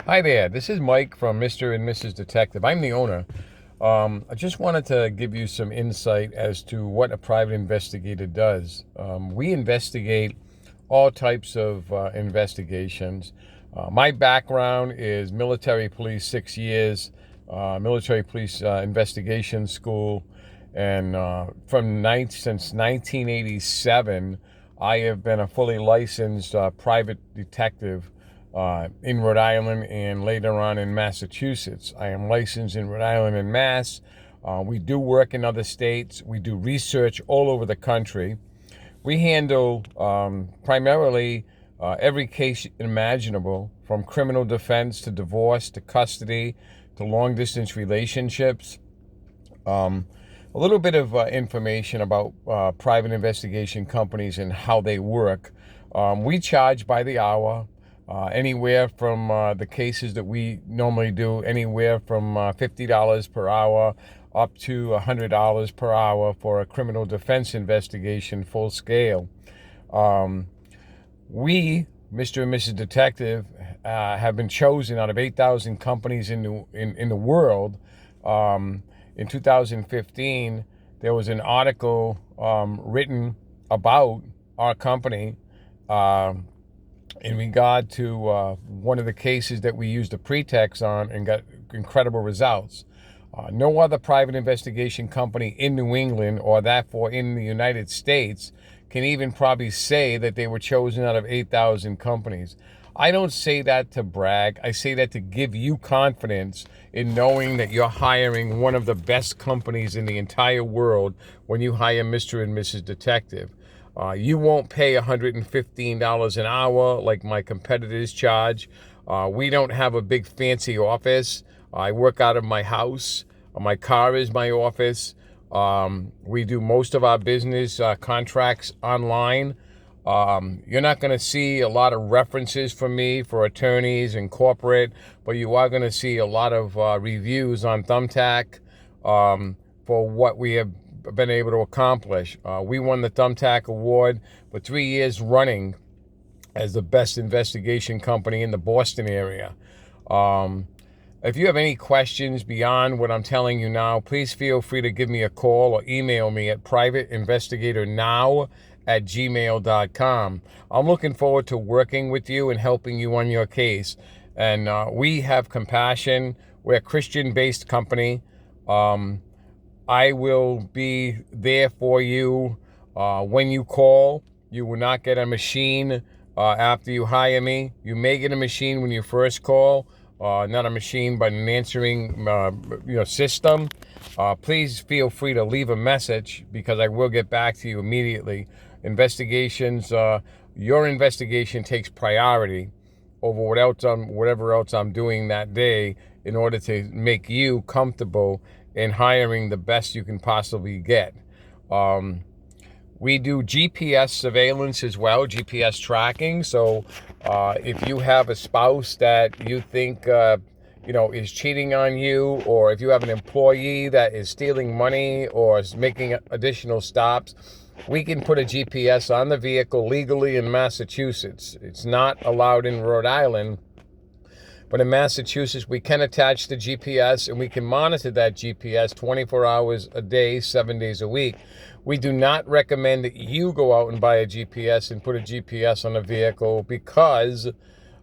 Hi there, this is Mike from Mr. and Mrs. Detective. I'm the owner. I just wanted to give you some insight as to what a private investigator does. We investigate all types of investigations. My background is military police, 6 years, military police investigation school, and since 1987, I have been a fully licensed private detective in Rhode Island and later on in Massachusetts. I am licensed in Rhode Island and Mass. We do work in other states. We do research all over the country. We handle primarily every case imaginable, from criminal defense to divorce to custody to long distance relationships. Um, a little bit of information about private investigation companies and how they work. We charge by the hour, anywhere from the cases that we normally do, anywhere from $50 per hour up to $100 per hour for a criminal defense investigation, full scale. Um, we, Mr. and Mrs. Detective, have been chosen out of 8,000 companies in the world. In 2015, there was an article written about our company uh, in regard to one of the cases that we used a pretext on and got incredible results. No other private investigation company in New England, or therefore in the United States, can even probably say that they were chosen out of 8,000 companies. I don't say that to brag. I say that to give you confidence in knowing that you're hiring one of the best companies in the entire world when you hire Mr. and Mrs. Detective. You won't pay $115 an hour like my competitors charge. We don't have a big fancy office. I work out of my house. My car is my office. We do most of our business contracts online. You're not going to see a lot of references from me for attorneys and corporate, but you are going to see a lot of reviews on Thumbtack for what we have been able to accomplish. We won the Thumbtack Award for 3 years running as the best investigation company in the Boston area. Um, if you have any questions beyond what I'm telling you now, please feel free to give me a call or email me at privateinvestigatornow@gmail.com. I'm looking forward to working with you and helping you on your case. And we have compassion. We're a Christian-based company. Um, I will be there for you when you call. You will not get a machine after you hire me. You may get a machine when you first call, not a machine, but an answering system. Please feel free to leave a message because I will get back to you immediately. Investigations, your investigation takes priority over whatever else I'm doing that day in order to make you comfortable in hiring the best you can possibly get. We do GPS surveillance as well, GPS tracking. So if you have a spouse that you think is cheating on you, or if you have an employee that is stealing money or is making additional stops, we can put a GPS on the vehicle legally in Massachusetts. It's not allowed in Rhode Island, but in Massachusetts, we can attach the GPS and we can monitor that GPS 24 hours a day, 7 days a week. We do not recommend that you go out and buy a GPS and put a GPS on a vehicle because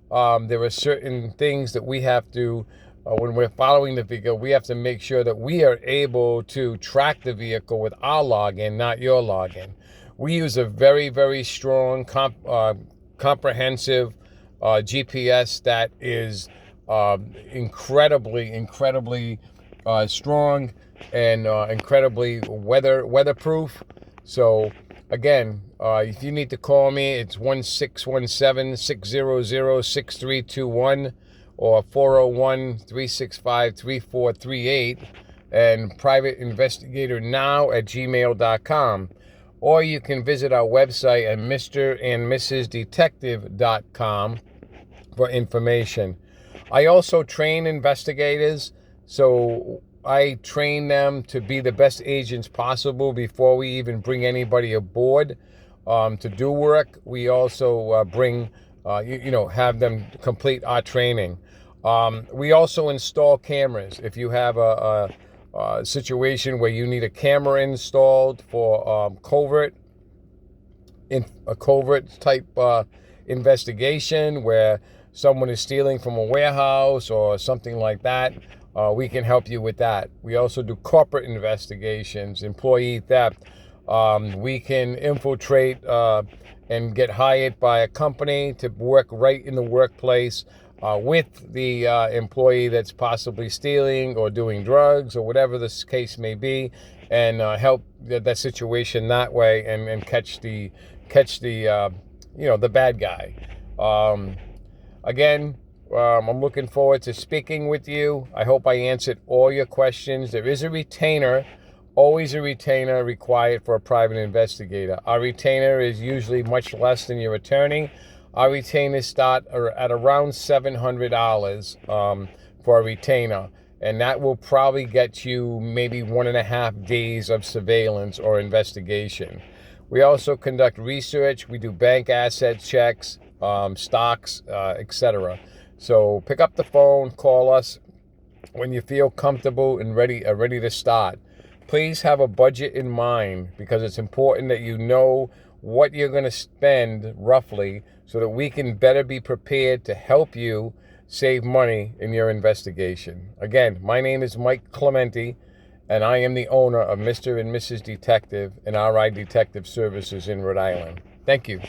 there are certain things that we have to, when we're following the vehicle, we have to make sure that we are able to track the vehicle with our login, not your login. We use a very, very strong, comprehensive GPS that is incredibly strong and incredibly weatherproof. So again, if you need to call me, it's 1-617-600-6321 or 401-365-3438 and privateinvestigatornow@gmail.com. Or you can visit our website at mrandmrsdetective.com for information. I also train investigators, so I train them to be the best agents possible before we even bring anybody aboard to do work. We also have them complete our training. We also install cameras. If you have a situation where you need a camera installed for a covert type investigation where someone is stealing from a warehouse or something like that, we can help you with that. We also do corporate investigations, employee theft. We can infiltrate and get hired by a company to work right in the workplace with the employee that's possibly stealing or doing drugs or whatever this case may be, and help that situation that way, and catch the bad guy. Um, Again, I'm looking forward to speaking with you. I hope I answered all your questions. There is a retainer, always a retainer required for a private investigator. Our retainer is usually much less than your attorney. Our retainers start at around $700 for a retainer, and that will probably get you maybe 1.5 days of surveillance or investigation. We also conduct research. We do bank asset checks, stocks, etc. So pick up the phone, call us when you feel comfortable and ready to start. Please have a budget in mind, because it's important that you know what you're going to spend roughly, so that we can better be prepared to help you save money in your investigation. Again, my name is Mike Clementi, and I am the owner of Mr. and Mrs. Detective and RI Detective Services in Rhode Island. Thank you.